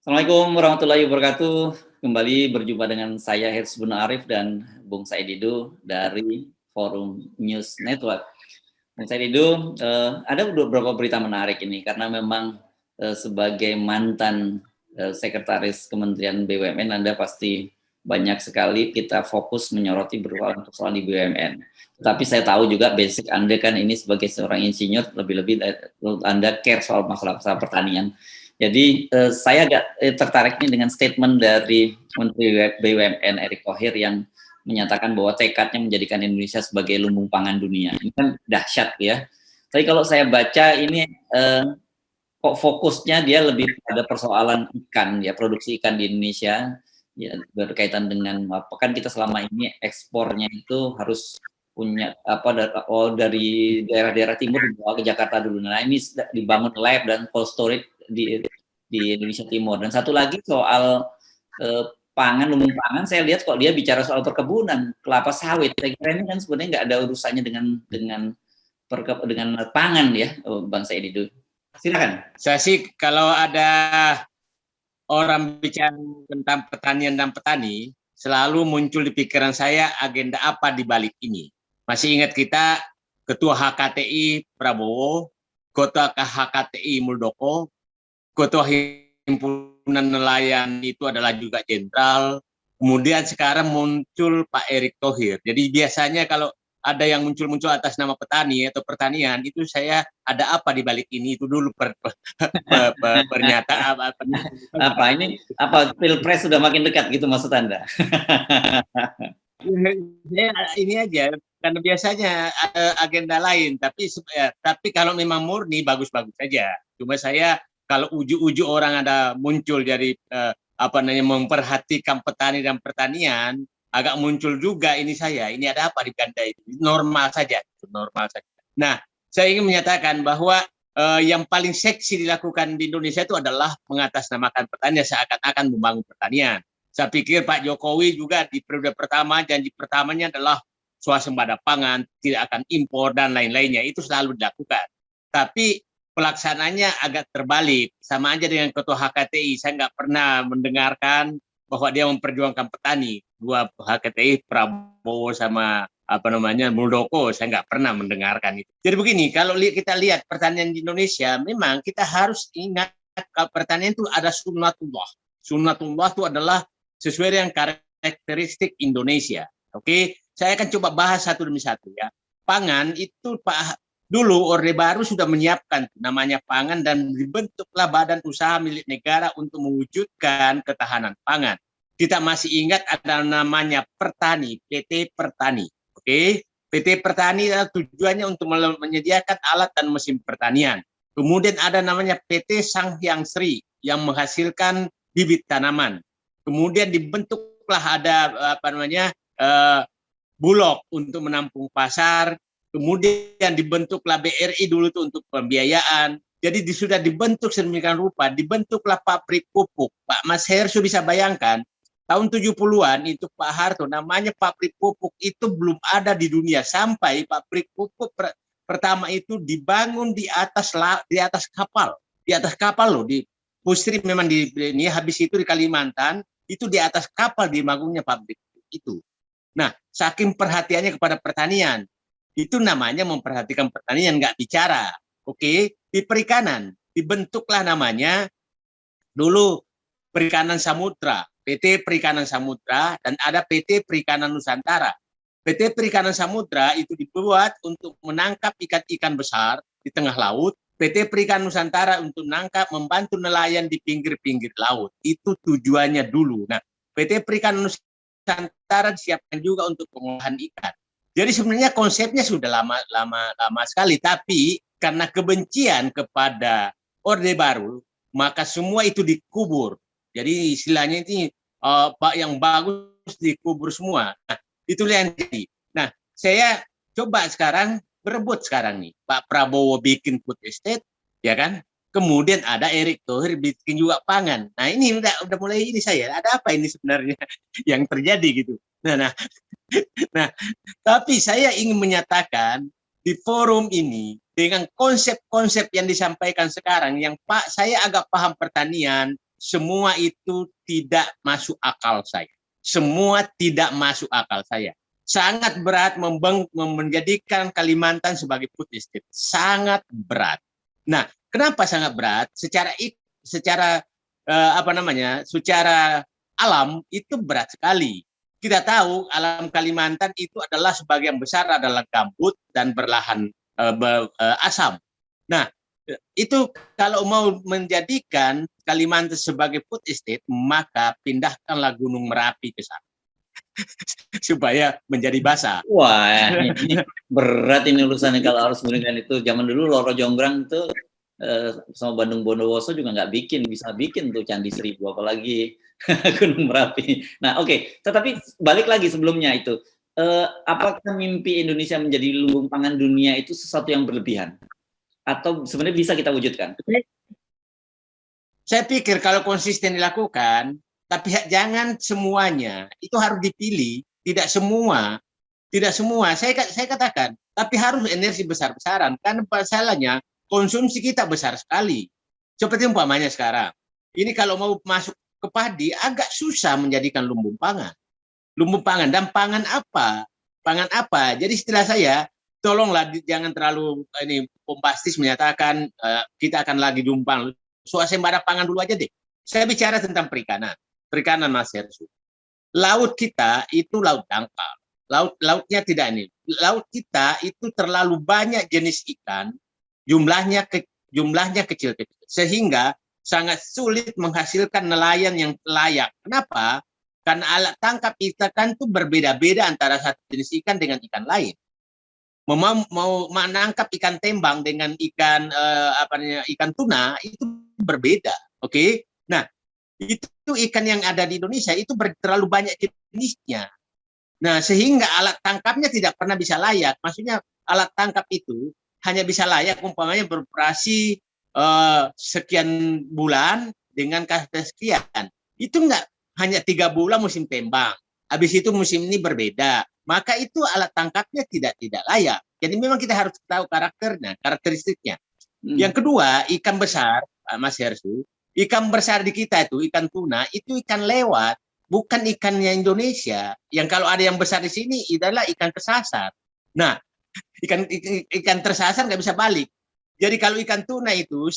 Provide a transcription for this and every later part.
Assalamualaikum warahmatullahi wabarakatuh. Kembali berjumpa dengan saya Herz Bun Arif dan Bung Said Didu dari Forum News Network. Bung Said Didu, ada beberapa berita menarik ini karena memang sebagai mantan sekretaris Kementerian BUMN, Anda pasti banyak sekali kita fokus menyoroti persoalan di BUMN. Tetapi saya tahu juga basic Anda kan ini sebagai seorang insinyur, lebih-lebih Anda care soal masalah pertanian. Jadi saya agak tertarik nih dengan statement dari Menteri BUMN Erick Thohir yang menyatakan bahwa tekadnya menjadikan Indonesia sebagai lumbung pangan dunia. Ini kan dahsyat ya. Tapi kalau saya baca ini kok fokusnya dia lebih pada persoalan ikan ya, produksi ikan di Indonesia ya, berkaitan dengan apa kan kita selama ini ekspornya itu harus punya dari daerah-daerah timur dibawa ke Jakarta dulu. Nah ini dibangun lab dan cold storage di Indonesia Timur. Dan satu lagi soal pangan, lumbung pangan, saya lihat kok dia bicara soal perkebunan kelapa sawit. Saya kira ini kan sebenarnya nggak ada urusannya dengan pangan ya, Bang Said itu. Silakan. Saya sih kalau ada orang bicara tentang pertanian dan petani, selalu muncul di pikiran saya agenda apa di balik ini. Masih ingat kita Ketua HKTI Prabowo, Ketua HKTI Muldoko, Ketua Himpunan Nelayan itu adalah juga jenderal. Kemudian sekarang muncul Pak Erick Thohir. Jadi biasanya kalau ada yang muncul-muncul atas nama petani atau pertanian, itu saya ada apa di balik ini, itu dulu pernyataan apa ini, apa pilpres sudah makin dekat gitu maksud Anda? Ini aja, karena biasanya agenda lain, tapi kalau memang murni bagus-bagus saja. Cuma saya kalau uju-uju orang ada muncul dari memperhatikan petani dan pertanian, agak muncul juga ini ada apa di ganda itu, normal saja. Nah, saya ingin menyatakan bahwa yang paling seksi dilakukan di Indonesia itu adalah mengatasnamakan pertanian, seakan-akan membangun pertanian. Saya pikir Pak Jokowi juga di periode pertama, janji pertamanya adalah swasembada pangan, tidak akan impor dan lain-lainnya, itu selalu dilakukan. Tapi pelaksananya agak terbalik, sama aja dengan Ketua HKTI. Saya nggak pernah mendengarkan bahwa dia memperjuangkan petani. Dua HKTI, Prabowo sama Muldoko, saya nggak pernah mendengarkan itu. Jadi begini, kalau kita lihat pertanian di Indonesia, memang kita harus ingat kalau pertanian itu ada sunnatullah. Sunnatullah itu adalah sesuai dengan karakteristik Indonesia. Oke, saya akan coba bahas satu demi satu ya. Pangan itu dulu Orde Baru sudah menyiapkan namanya pangan dan dibentuklah badan usaha milik negara untuk mewujudkan ketahanan pangan. Kita masih ingat ada namanya Pertani, PT Pertani. Oke, PT Pertani adalah tujuannya untuk menyediakan alat dan mesin pertanian. Kemudian ada namanya PT Sanghyang Sri yang menghasilkan bibit tanaman. Kemudian dibentuklah ada Bulog untuk menampung pasar. Kemudian dibentuklah BRI dulu itu untuk pembiayaan. Jadi sudah dibentuk sedemikian rupa, dibentuklah pabrik pupuk. Pak Mas Hersu bisa bayangkan, tahun 70-an itu Pak Harto, namanya pabrik pupuk itu belum ada di dunia. Sampai pabrik pupuk pertama itu dibangun di atas kapal. Di atas kapal loh, di Pusri memang ini habis itu di Kalimantan, itu di atas kapal dibangunnya pabrik itu. Nah, saking perhatiannya kepada pertanian, itu namanya memperhatikan pertanian, nggak bicara. Oke, di perikanan dibentuklah namanya dulu Perikanan Samudra, PT Perikanan Samudra, dan ada PT Perikanan Nusantara. PT Perikanan Samudra itu dibuat untuk menangkap ikan-ikan besar di tengah laut. PT Perikanan Nusantara untuk membantu nelayan di pinggir-pinggir laut. Itu tujuannya dulu. Nah, PT Perikanan Nusantara disiapkan juga untuk pengolahan ikan. Jadi sebenarnya konsepnya sudah lama sekali, tapi karena kebencian kepada Orde Baru, maka semua itu dikubur. Jadi istilahnya ini yang bagus dikubur semua. Nah, itulah yang jadi. Nah, saya coba sekarang berebut sekarang nih. Pak Prabowo bikin food estate, ya kan? Kemudian ada Erick Thohir bikin juga pangan. Nah, ini udah mulai ini saya. Ada apa ini sebenarnya yang terjadi gitu. Nah, tapi saya ingin menyatakan di forum ini dengan konsep-konsep yang disampaikan sekarang, yang Pak saya agak paham pertanian, semua itu tidak masuk akal saya. Semua tidak masuk akal saya. Sangat berat menjadikan Kalimantan sebagai food estate. Sangat berat. Nah, kenapa sangat berat? Secara secara alam itu berat sekali. Kita tahu alam Kalimantan itu adalah sebagian besar adalah gambut dan berlahan asam. Nah, itu kalau mau menjadikan Kalimantan sebagai food estate, maka pindahkanlah Gunung Merapi ke sana supaya menjadi basah. Wah, ini berat ini urusannya kalau harus menggunakan itu. Zaman dulu Loro Jonggrang itu sama Bandung Bondowoso juga nggak bisa bikin tuh Candi Seribu, apalagi Gunung Merapi. Nah, oke. Tetapi balik lagi sebelumnya itu, apakah mimpi Indonesia menjadi lumbung pangan dunia itu sesuatu yang berlebihan? Atau sebenarnya bisa kita wujudkan? Saya pikir kalau konsisten dilakukan, tapi jangan semuanya itu harus dipilih. Tidak semua. Saya katakan, tapi harus energi besar-besaran. Karena masalahnya konsumsi kita besar sekali. Seperti umpamanya sekarang. Ini kalau mau masuk ke padi agak susah menjadikan lumbung pangan. Lumbung pangan dan pangan apa? Pangan apa? Jadi istilah saya, tolonglah jangan terlalu bombastis menyatakan kita akan lagi dumpang. Swasembada pangan dulu aja deh. Saya bicara tentang perikanan. Perikanan, Mas Hersu. Laut kita itu laut dangkal. Lautnya tidak ini. Laut kita itu terlalu banyak jenis ikan, jumlahnya kecil-kecil, sehingga sangat sulit menghasilkan nelayan yang layak. Kenapa? Karena alat tangkap ikan itu berbeda-beda antara satu jenis ikan dengan ikan lain. Mau menangkap ikan tembang dengan ikan ikan tuna itu berbeda. Oke? Nah, itu ikan yang ada di Indonesia itu terlalu banyak jenisnya. Nah, sehingga alat tangkapnya tidak pernah bisa layak. Maksudnya alat tangkap itu hanya bisa layak umpamanya beroperasi sekian bulan dengan kesekian. Itu enggak hanya 3 bulan musim tembang. Habis itu musim ini berbeda. Maka itu alat tangkapnya tidak layak. Jadi memang kita harus tahu karakteristiknya. Yang kedua, ikan besar, Mas Hersu, ikan besar di kita itu, ikan tuna, itu ikan lewat. Bukan ikannya Indonesia. Yang kalau ada yang besar di sini adalah ikan kesasar. Nah, ikan tersasar nggak bisa balik. Jadi kalau ikan tuna itu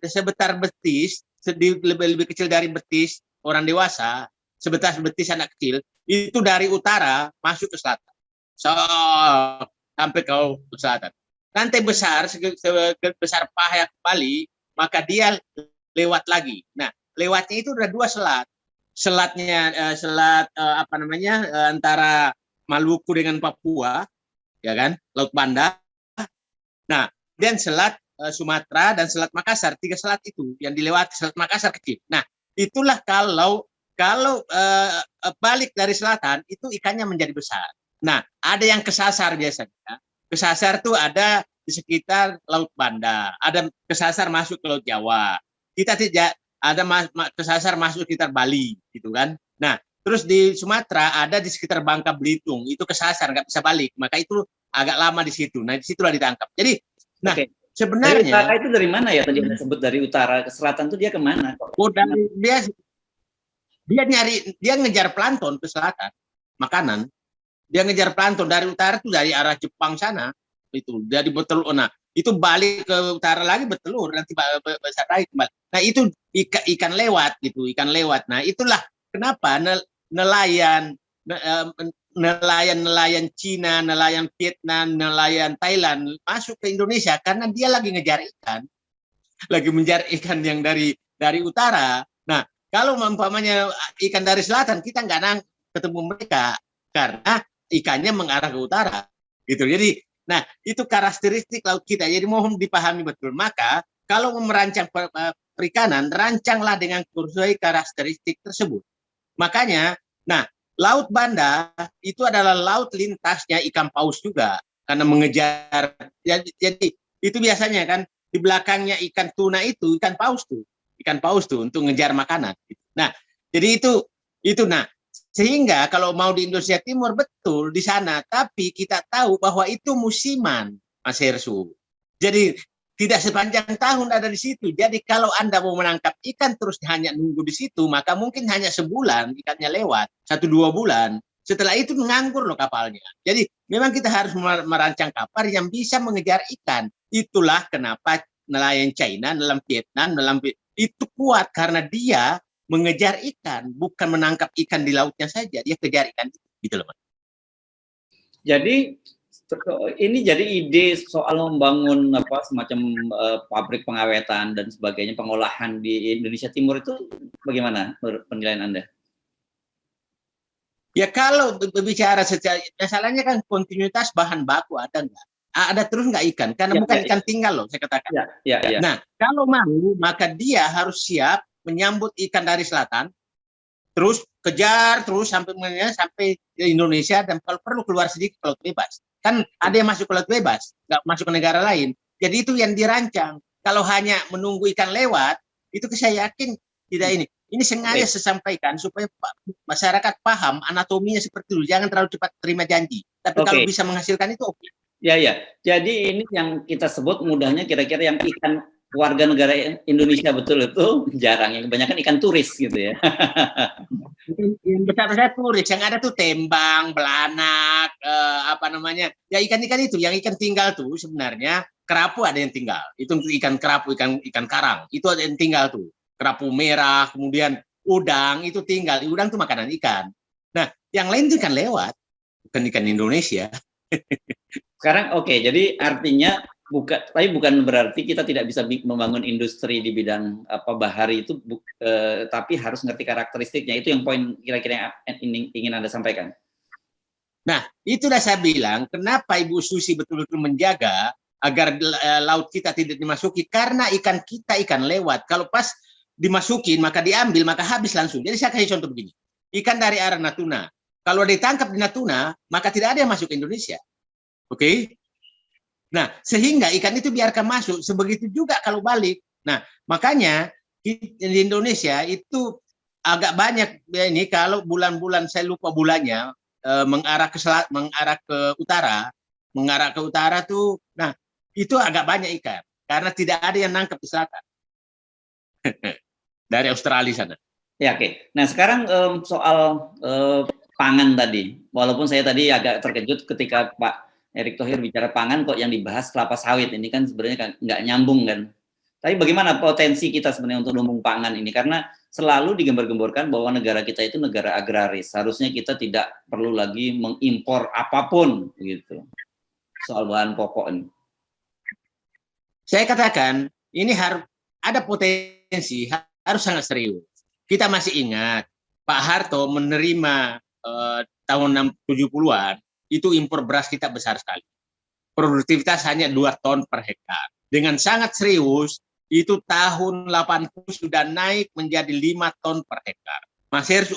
sebetar betis, lebih kecil dari betis orang dewasa, sebetar betis anak kecil, itu dari utara masuk ke selatan. Sampai ke selatan. Nanti besar, sebesar paha Bali, maka dia lewat lagi. Nah, lewatnya itu ada 2 selat. Selatnya antara Maluku dengan Papua, ya kan, Laut Banda. Nah, dan selat Sumatera dan selat Makassar, 3 selat itu yang dilewati. Selat Makassar kecil. Nah, itulah kalau balik dari selatan itu ikannya menjadi besar. Nah, ada yang kesasar biasanya. Kesasar tuh ada di sekitar Laut Banda, ada kesasar masuk ke Laut Jawa. Kita tidak ada kesasar masuk sekitar Bali, gitu kan. Nah, terus di Sumatera ada di sekitar Bangka Belitung, itu kesasar, nggak bisa balik. Maka itu agak lama di situ. Nah, di situlah ditangkap. Jadi, nah, sebenarnya dari utara itu dari mana ya tadi Anda sebut dari utara ke selatan tuh dia kemana? Dia ngejar plankton ke selatan, makanan. Dia ngejar plankton dari utara tuh dari arah Jepang sana. Itu dari bertelur. Nah, itu balik ke utara lagi bertelur, nanti besar lagi kembali. Nah, itu ikan lewat gitu, ikan lewat. Nah, itulah kenapa nelayan Cina, nelayan Vietnam, nelayan Thailand masuk ke Indonesia karena dia lagi ngejar ikan. Lagi mengejar ikan yang dari utara. Nah, kalau umpamanya ikan dari selatan, kita nggak ketemu mereka karena ikannya mengarah ke utara. Gitu. Jadi, nah, itu karakteristik laut kita. Jadi mohon dipahami betul. Maka kalau merancang perikanan, rancanglah dengan sesuai karakteristik tersebut. Makanya, nah, Laut Banda itu adalah laut lintasnya ikan paus juga karena mengejar. Jadi itu biasanya kan di belakangnya ikan tuna itu ikan paus tuh untuk ngejar makanan. Nah, jadi itu nah sehingga kalau mau di Indonesia Timur betul di sana, tapi kita tahu bahwa itu musiman, Mas Hersu. Jadi tidak sepanjang tahun ada di situ. Jadi kalau Anda mau menangkap ikan terus hanya nunggu di situ, maka mungkin hanya sebulan ikannya lewat, 1-2 bulan. Setelah itu menganggur loh kapalnya. Jadi memang kita harus merancang kapal yang bisa mengejar ikan. Itulah kenapa nelayan China, nelayan Vietnam, itu kuat karena dia mengejar ikan, bukan menangkap ikan di lautnya saja, dia kejar ikan. Gitu loh, Mas. Jadi ini jadi ide soal membangun apa semacam pabrik pengawetan dan sebagainya, pengolahan di Indonesia Timur itu bagaimana penilaian Anda? Ya kalau berbicara secara, masalahnya kan kontinuitas bahan baku ada nggak? Ada terus nggak ikan? Karena bukan ikan tinggal loh, saya katakan. Ya. Nah, kalau mau, maka dia harus siap menyambut ikan dari selatan, terus kejar terus sampai ke Indonesia, dan kalau perlu keluar sedikit ke laut bebas. Kan ada yang masuk ke laut bebas, nggak masuk ke negara lain. Jadi itu yang dirancang. Kalau hanya menunggu ikan lewat, itu saya yakin tidak ini. Ini sengaja saya sampaikan supaya masyarakat paham anatominya seperti itu. Jangan terlalu cepat terima janji. Tapi kalau bisa menghasilkan itu oke. Ya. Jadi ini yang kita sebut mudahnya kira-kira yang ikan warga negara Indonesia betul itu jarang, yang kebanyakan ikan turis gitu ya. Yang besar-besar turis, yang ada tuh tembang, belanak, apa namanya, ya ikan-ikan itu, yang ikan tinggal tuh sebenarnya kerapu ada yang tinggal, itu ikan kerapu, ikan karang, itu ada yang tinggal tuh, kerapu merah, kemudian udang itu tinggal, udang tuh makanan ikan. Nah, yang lain tuh ikan lewat, bukan ikan Indonesia. Sekarang jadi artinya bukan berarti kita tidak bisa membangun industri di bidang bahari itu, tapi harus ngerti karakteristiknya. Itu yang poin kira-kira yang ingin Anda sampaikan. Nah, itulah saya bilang kenapa Ibu Susi betul-betul menjaga agar laut kita tidak dimasuki, karena ikan kita ikan lewat. Kalau pas dimasukin maka diambil, maka habis langsung. Jadi saya kasih contoh begini. Ikan dari arah Natuna, kalau ditangkap di Natuna, maka tidak ada yang masuk ke Indonesia. Oke? Nah, sehingga ikan itu biarkan masuk, sebegitu juga kalau balik. Nah, makanya di Indonesia itu agak banyak ya, ini kalau bulan-bulan saya lupa bulannya, mengarah ke utara tuh, nah itu agak banyak ikan karena tidak ada yang nangkep di selatan dari Australia sana. Ya, oke. Nah, sekarang soal pangan tadi, walaupun saya tadi agak terkejut ketika Pak Erick Thohir bicara pangan, kok yang dibahas kelapa sawit, ini kan sebenarnya nggak nyambung kan. Tapi bagaimana potensi kita sebenarnya untuk lumbung pangan ini? Karena selalu digembar-gemborkan bahwa negara kita itu negara agraris. Harusnya kita tidak perlu lagi mengimpor apapun gitu. Soal bahan pokok ini. Saya katakan ini harus ada potensi, harus sangat serius. Kita masih ingat Pak Harto menerima tahun 70-an itu impor beras kita besar sekali. Produktivitas hanya 2 ton per hektar. Dengan sangat serius, itu tahun 80 sudah naik menjadi 5 ton per hektar. Masih harus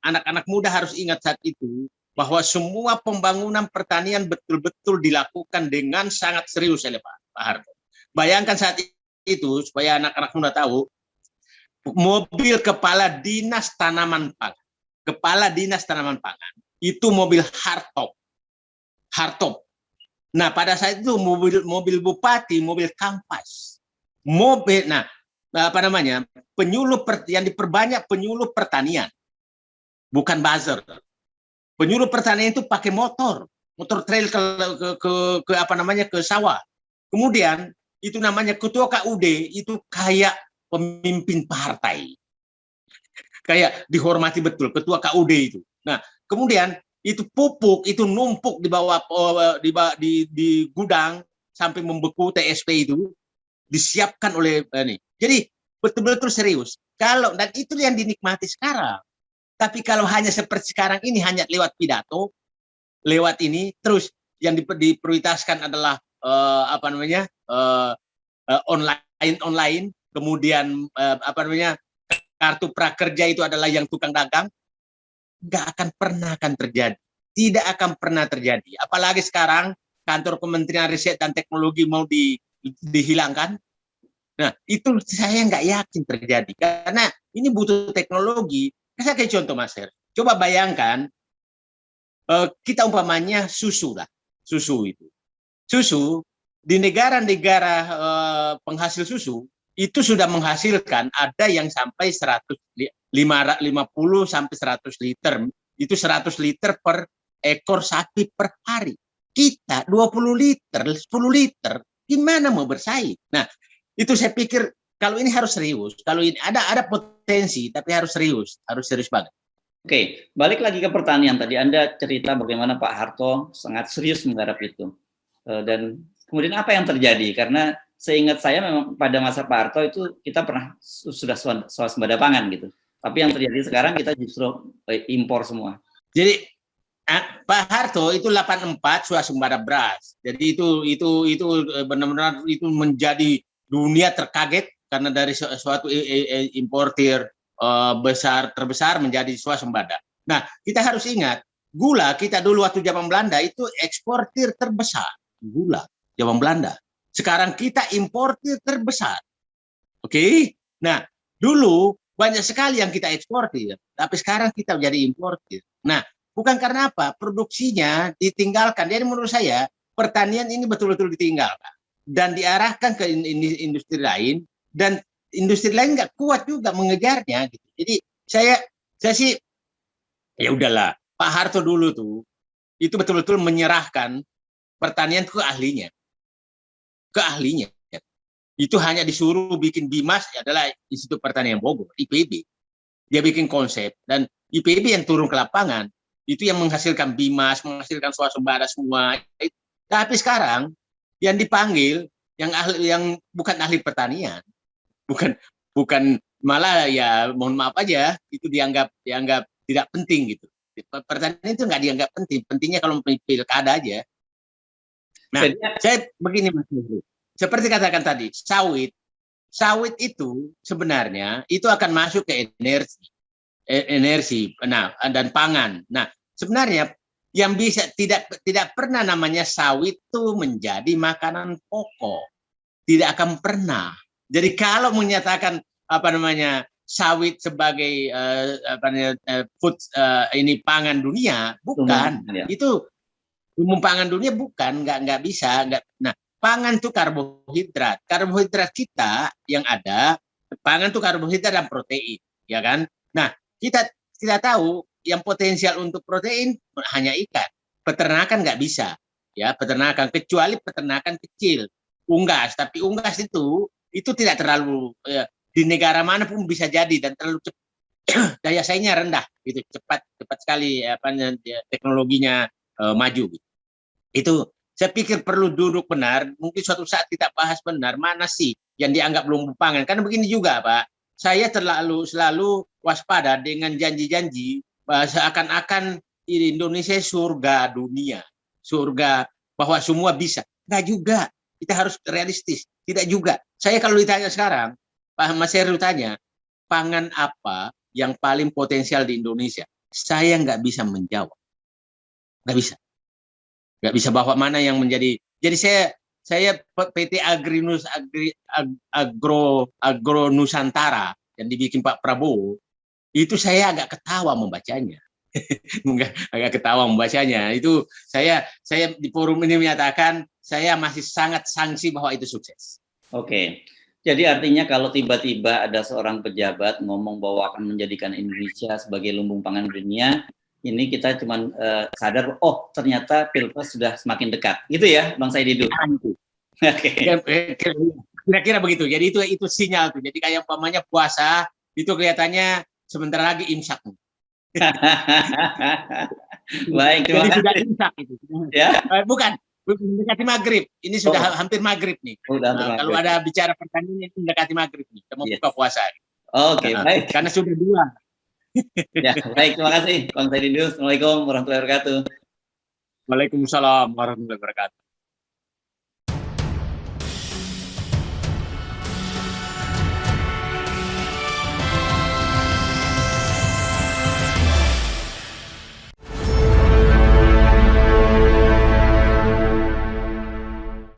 anak-anak muda harus ingat saat itu, bahwa semua pembangunan pertanian betul-betul dilakukan dengan sangat serius oleh Pak Harto. Bayangkan saat itu, supaya anak-anak muda tahu, mobil kepala dinas tanaman pangan, itu mobil hardtop. Nah, pada saat itu mobil bupati, mobil kampas, penyuluh yang diperbanyak penyuluh pertanian, bukan buzzer. Penyuluh pertanian itu pakai motor trail ke sawah. Kemudian itu namanya ketua KUD, itu kayak pemimpin partai, kayak dihormati betul ketua KUD itu. Nah, kemudian itu pupuk itu numpuk di bawah di gudang sampai membeku, TSP itu disiapkan oleh ini. Jadi betul-betul serius. Dan itu yang dinikmati sekarang. Tapi kalau hanya seperti sekarang ini, hanya lewat pidato, lewat ini, terus yang diprioritaskan adalah online, kemudian kartu prakerja itu adalah yang tukang dagang, nggak akan pernah terjadi. Tidak akan pernah terjadi. Apalagi sekarang kantor Kementerian Riset dan Teknologi mau dihilangkan. Nah, itu saya nggak yakin terjadi. Karena ini butuh teknologi. Saya kayak contoh, Mas Her. Coba bayangkan, kita umpamanya susu lah. Susu itu. Susu di negara-negara penghasil susu itu sudah menghasilkan ada yang sampai 50 sampai 100 liter. Itu 100 liter per ekor sapi per hari. Kita 20 liter, 10 liter, gimana mau bersaing? Nah, itu saya pikir kalau ini harus serius. Kalau ini ada potensi, tapi harus serius banget. Oke, balik lagi ke pertanian tadi. Anda cerita bagaimana Pak Harto sangat serius menggarap itu. Dan kemudian apa yang terjadi? Karena seingat saya memang pada masa Pak Harto itu kita pernah sudah swasembada pangan gitu. Tapi yang terjadi sekarang kita justru impor semua. Jadi Pak Harto itu 84 swasembada beras. Jadi itu benar-benar itu menjadi dunia terkaget karena dari suatu importir terbesar menjadi swasembada. Nah, kita harus ingat, gula kita dulu waktu zaman Belanda itu eksportir terbesar, gula zaman Belanda. Sekarang kita importir terbesar. Oke? Nah, dulu banyak sekali yang kita eksportir, tapi sekarang kita menjadi importir. Nah, bukan karena apa? Produksinya ditinggalkan. Jadi menurut saya, pertanian ini betul-betul ditinggalkan dan diarahkan ke industri lain, dan industri lain nggak kuat juga mengejarnya gitu. Jadi saya sih ya udahlah, Pak Harto dulu tuh itu betul-betul menyerahkan pertanian ke ahlinya. Itu hanya disuruh bikin BIMAS, adalah Institut Pertanian Bogor, IPB. Dia bikin konsep dan IPB yang turun ke lapangan itu yang menghasilkan BIMAS, menghasilkan swasembada semua. Tapi sekarang yang dipanggil yang bukan ahli pertanian, bukan malah ya mohon maaf aja itu dianggap tidak penting gitu. Pertanian itu nggak dianggap penting, pentingnya kalau pilkada aja. Nah, saya begini Mas Nusri, seperti katakan tadi, sawit itu sebenarnya itu akan masuk ke energi, nah, dan pangan. Nah, sebenarnya yang bisa tidak pernah namanya sawit itu menjadi makanan pokok, tidak akan pernah. Jadi kalau menyatakan sawit sebagai food ini pangan dunia, bukan. Itu umum pangan dunia bukan, nggak bisa. Nah, pangan itu karbohidrat. Karbohidrat kita yang ada, pangan itu karbohidrat dan protein, ya kan? Nah, kita tahu yang potensial untuk protein hanya ikan. Peternakan nggak bisa, ya peternakan, kecuali peternakan kecil, unggas. Tapi unggas itu tidak terlalu di negara manapun bisa jadi dan terlalu cepat, daya saingnya rendah, gitu, cepat sekali teknologinya maju. Itu saya pikir perlu duduk benar. Mungkin suatu saat kita bahas benar mana sih yang dianggap lumbung pangan. Karena begini juga Pak, saya selalu waspada dengan janji-janji seakan-akan Indonesia surga dunia, surga bahwa semua bisa. Nggak juga. Kita harus realistis. Tidak juga. Saya kalau ditanya sekarang, Pak Mas Heru tanya, pangan apa yang paling potensial di Indonesia? Saya nggak bisa menjawab. Nggak bisa. Nggak bisa bahwa mana yang menjadi. Jadi saya PT Agro Nusantara yang dibikin Pak Prabowo, itu saya agak ketawa membacanya. agak ketawa membacanya. Itu saya di forum ini menyatakan saya masih sangat sangsi bahwa itu sukses. Oke. Jadi artinya kalau tiba-tiba ada seorang pejabat ngomong bahwa akan menjadikan Indonesia sebagai lumbung pangan dunia, ini kita cuma sadar, oh ternyata Pilpres sudah semakin dekat, gitu ya, Bang Said Didu? Oke. Kira-kira begitu. Jadi itu sinyal tuh. Jadi kayak umpamanya puasa itu kelihatannya sebentar lagi imsak. Baik, terima kasih. Sudah imsak itu. Ya? Bukan mendekati maghrib. Ini sudah hampir maghrib nih. Kalau ada bicara pertanian itu mendekati maghrib nih. Kita mau buka puasa. Oke, baik. Karena sudah 2. Ya, baik. Terima kasih, Bang Said Didu. Assalamualaikum warahmatullahi wabarakatuh. Waalaikumsalam warahmatullahi wabarakatuh.